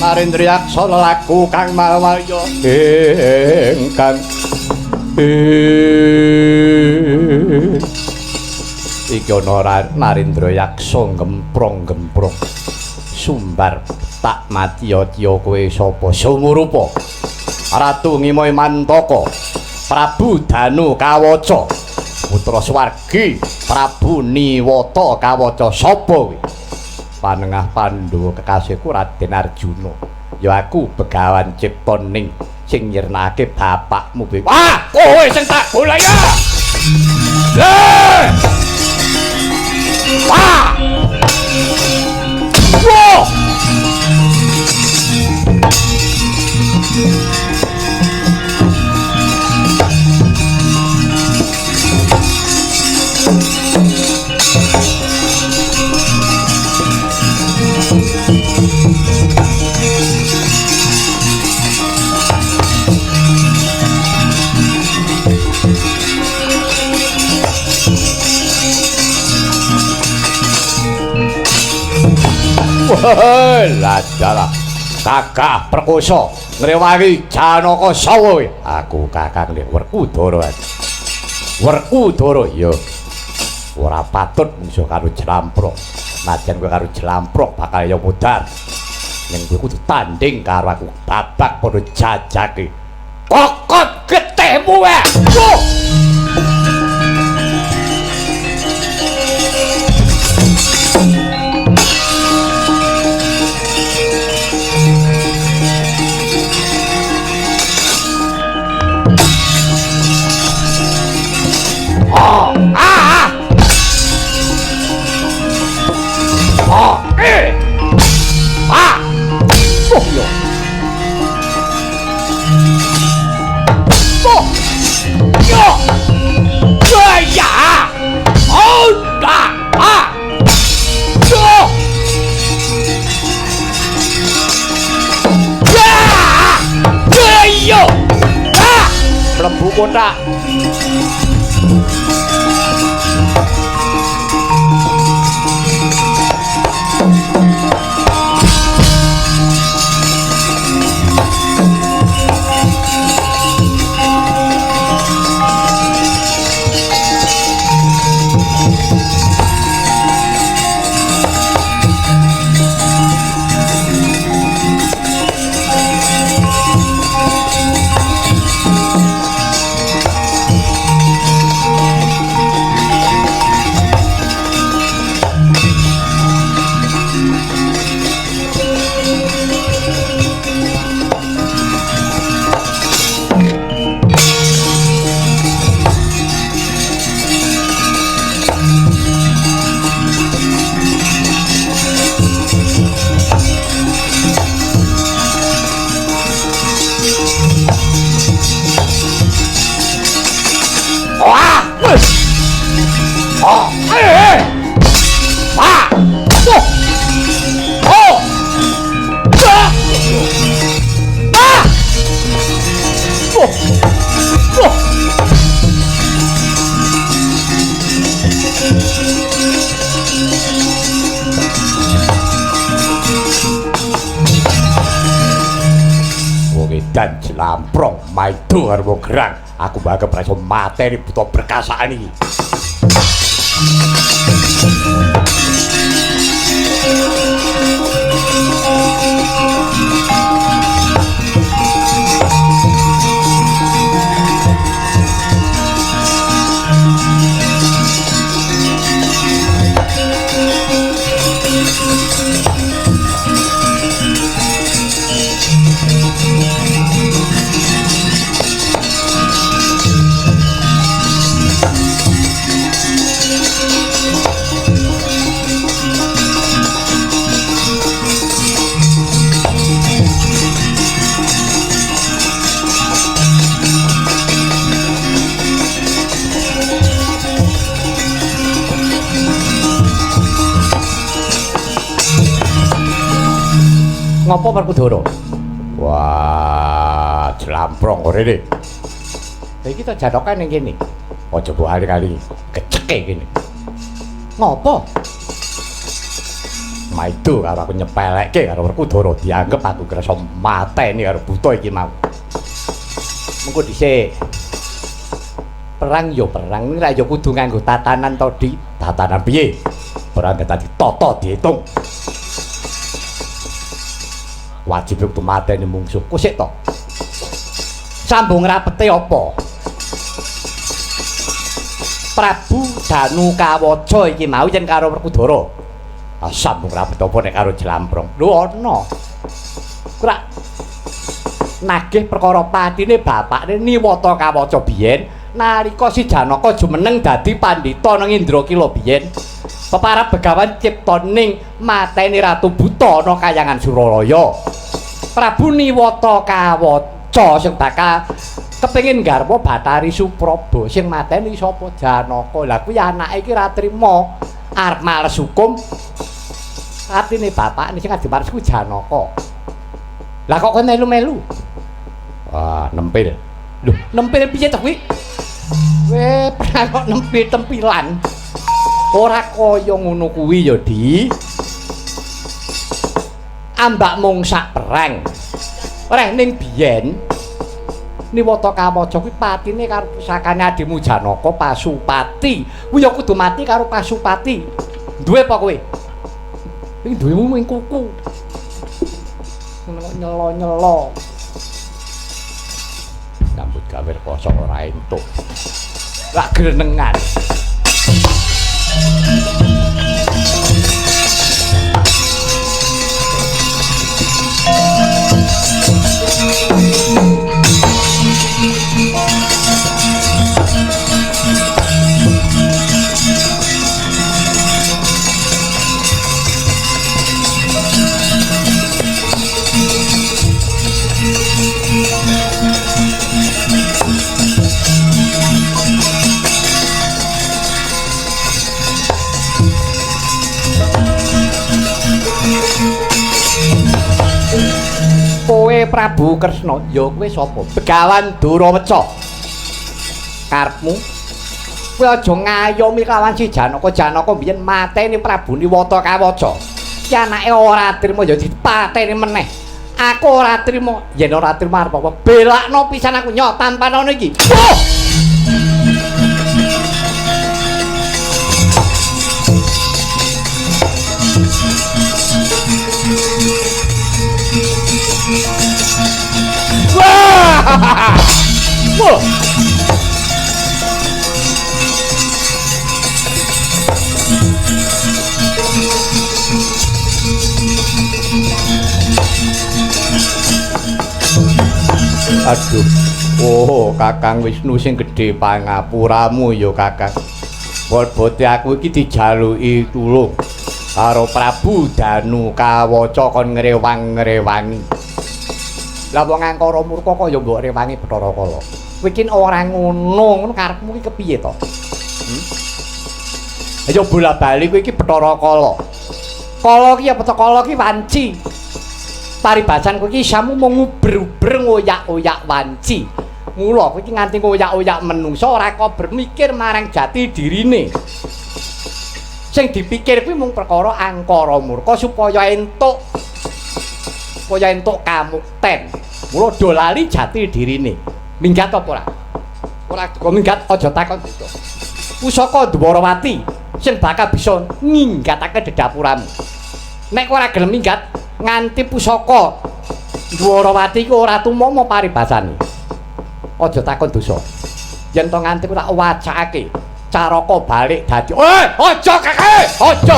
Narendra laku kang malwaya ingkang iki ana Narendra Yaksa gemprong-gemprong sumbar tak matiya-tiya kowe sapa sumurupa Ratu Ngimoy Mantaka Prabu Danu Kawaca putra swargi Prabu Niwata Kawaca sapa kowe panengah Pandhawa kekasihku Raden Arjuna ya aku Begawan Ciptaning sing nyirnake bapakmu wah kowe sing tak golaya wah wah Ladalah Kakang perkosa ngrewangi Janaka Sawa aku Kakang Werkudara ya ora patut musuh karo Jlamprok najan kowe karo Jlamprok bakal ya mudhar ning kowe kudu tanding karo aku babak padha jajake kokot getihmu wae Lembu kotak dan Jlamprok maido karo gerang aku bakal berhasil materi buta perkasaan iki ngopo Werkudara? Wah, Jlamprok rene. Iki to jatokan ning kene. Aja mbok kali-kali keceke kene. Ngopo? maido karo aku nyepelekke karo Werkudara dianggep aku kersa mateni karo buta iki mau. Mengko dhisik perang ya perang nek ya kudu nganggo tatanan to di tatanan piye? Perang dadi tata diitung. Wajib kudu mateni mungsuh. Kok sik to? Sambung rapete apa? Prabu Danu Kawaja iki mau yen karo Werkudara. Sambung rapete apa nek karo Jlamprong? Lho ana. Ora nagih perkara patine bapakne Niwata Kawaja biyen nalika si Janaka jumeneng dadi pandhita nang Indrakila biyen. Peparab Begawan ciptaning mateni Ratu Buta ana Kahyangan Suralaya. Prabu Niwata Kawaja sing bakal kepengin garwa Bathari Supraba sing mateni sapa Janaka. Lah kuwi anake iki ra trima arep males hukum. Atine bapakne sing adipars kuwi Janaka. Lah kok kowe melu-melu? Wah, nempil. Lho, nempil piye to kuwi? Weh, kok nempil-tempilan. Ora kaya ngono kuwi ya, Di. Ambak mung sak perang. Ora ning biyen Niwata Kawaja kuwi patine karo pusakane adimu Janaka Pasupati. Kuwi ya kudu mati karo Pasupati. Duwe apa kowe? Iki duwemu mung kuku. Nyelo-nyelo. Sambut gawe kosong ora entuk. Lak grenengan. Kowe Prabu Kresna, ya kowe sapa? Begawan Duraweca. Karepmu kowe aja ngayomi lawan si Janaka. Janaka biyen mateni Prabu Niwata Kawaja. Ki anake ora trima ya dipateni meneh. Aku ora trima. Yen ora trima arep apa? Belakno pisan aku nyok tampanono iki. Wah! Aduh. Oh, Kakang Wisnu sing gedhe pangapuramu ya, Kakang. Bot-bote aku iki dijaluki tulung karo Prabu Danu Kawaja kon ngrewang-ngrewangi. Lah wong angkara murka kok ya mbok rewangi Bathara Kala. Kowe iki ora ngono karepmu iki kepiye to? Ayo bola-bali kowe iki Bathara Kala. Kala iki apa to? Kala iki wanci. Paribasan kowe iki isamu mung uber-uber ngoyak-oyak wanci. Mula kowe iki nganti ngoyak-oyak menungsa ora kok bermikir marang jati dirine. Sing dipikir kuwi mung perkara angkara murka supaya entuk kamukten. Mula do lali jati dirine. Minggat apa ora? Ora kok minggat aja takon itu. Pusaka Dwarawati sing bakal bisa ninggatake dedapuramu. Nek ora gelem minggat nganti pusaka Dwarawati iku ora tumama paribasane. Aja takon dosa. Yen to nganti ku tak wacake Caraka balik dadi. Aja kakek. Aja.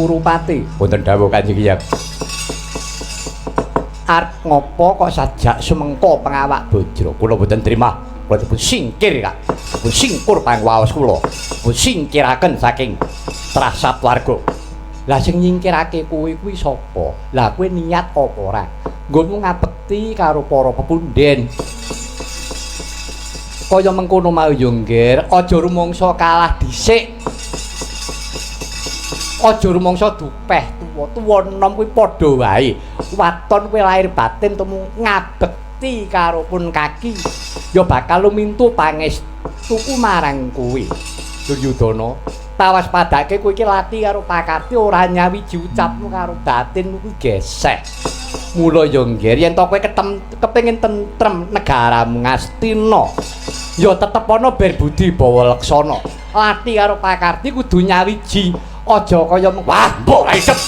Kurupati wonten dawuh Kanjeng Hyang. Arep ngopo kok sajak sumengko pengawak Bajra? Kula boten trima. Kula dipun singkir, Kak. Dipun singkur pangwaos kula. Dipun singkiraken saking Trasatwarga. Lah sing nyingkirake kuwi sapa? Lah kowe niat apa ora? Nggonmu ngabekti karo para pepunden. Kaya mengkono mau yo, Ngger, aja rumangsa kalah dhisik. Aja rumangsa dupeh tuwa enom kuwi padha wae. Waton kowe lahir batin temu ngabekti karo pun kaki. Ya bakal lumintu pangestuku marang kowe. Duryudana, tawas padake kowe iki lati karo Pakarti ora nyawiji ucapmu karo batinmu kuwi gesek. Mula ya Ngger, yen to kowe kepengin tentrem negaramu Ngastina, ya tetep ana berbudi bawa leksana. Lati karo Pakarti kudu nyawiji. Aja kaya wah mbok ra isep.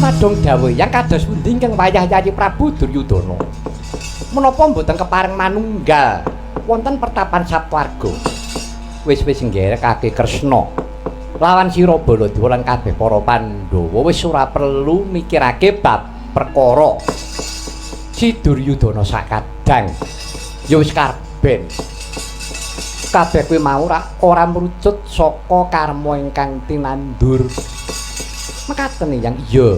Madong dawuh yang kados pundi ingkang wayah Yayi Prabu Duryudana? Menapa mboten kepareng manunggal wonten pertapan Saptwarga? Wis Ngger Kaki Kresna lawan sira Baladewa lan kabeh para Pandhawa wis ora perlu mikirake bab perkara si Duryudana sakadang. Ya wis karben. Kabeh kuwi mau ora mrucut saka karma ingkang tinandur. Mekaten yang iya.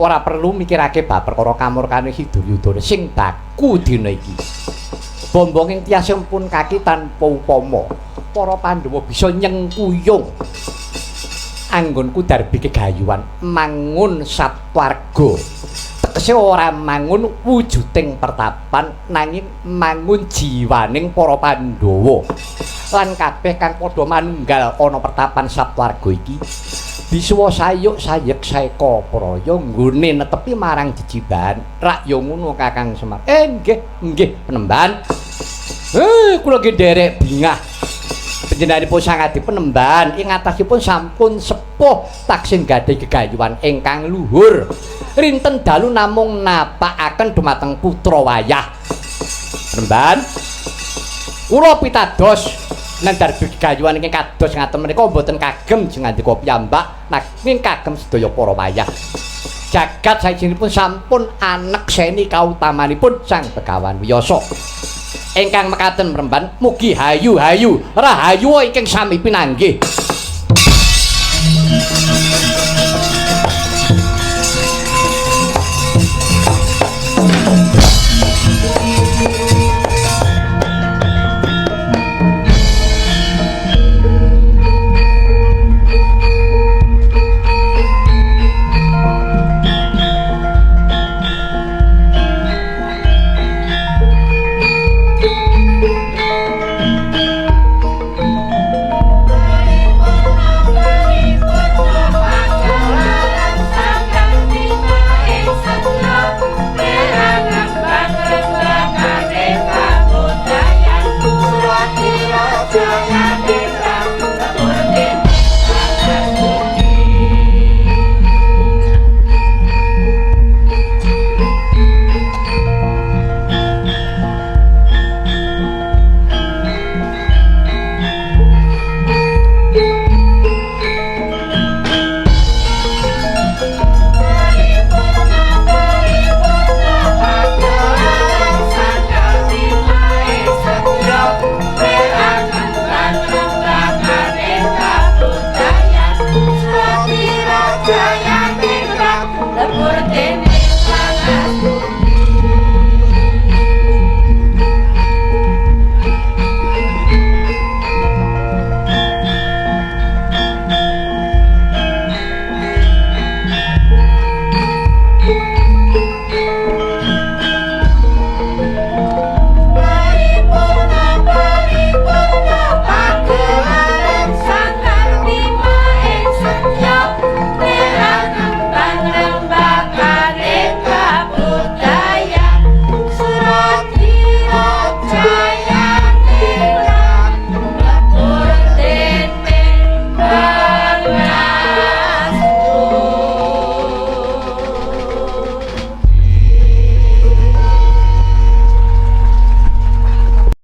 Ora perlu mikirake bab perkara kamurkane si Duryudana sing baku dina iki. Bombonging tiyasing pun kaki tanpa upama. Para Pandhawa bisa nyengkuyung anggonku darbi kegayuhan mangun Saptwarga. Tegese ora mangun wujuding pertapan nanging mangun jiwaning para Pandhawa. Lan kabeh kang padha manunggal ana pertapan Saptwarga iki disuwa sayuk sayek saeka praya nggone netepi marang jejiban rak ya ngono Kakang Semar. Nggih Penemban. Kula nggih nderek bingah panjenenganipun sangadi Penemban ing atasipun sampun sepuh taksih gadhah gegayuhan ingkang luhur. Rinten dalu namung napakaken dumateng putra wayah. Penemban kula pitados nang darbi gegayuhan ingkang kados ngaten menika mboten kagem jengandika piyambak nanging kagem sedaya para wayah. Jagat saejinipun sampun anek seni kautamanipun Sang Begawan Wiyasa. Ingkang mekaten Penemban mugi hayu-hayu rahayu ingkang sami pinanggih.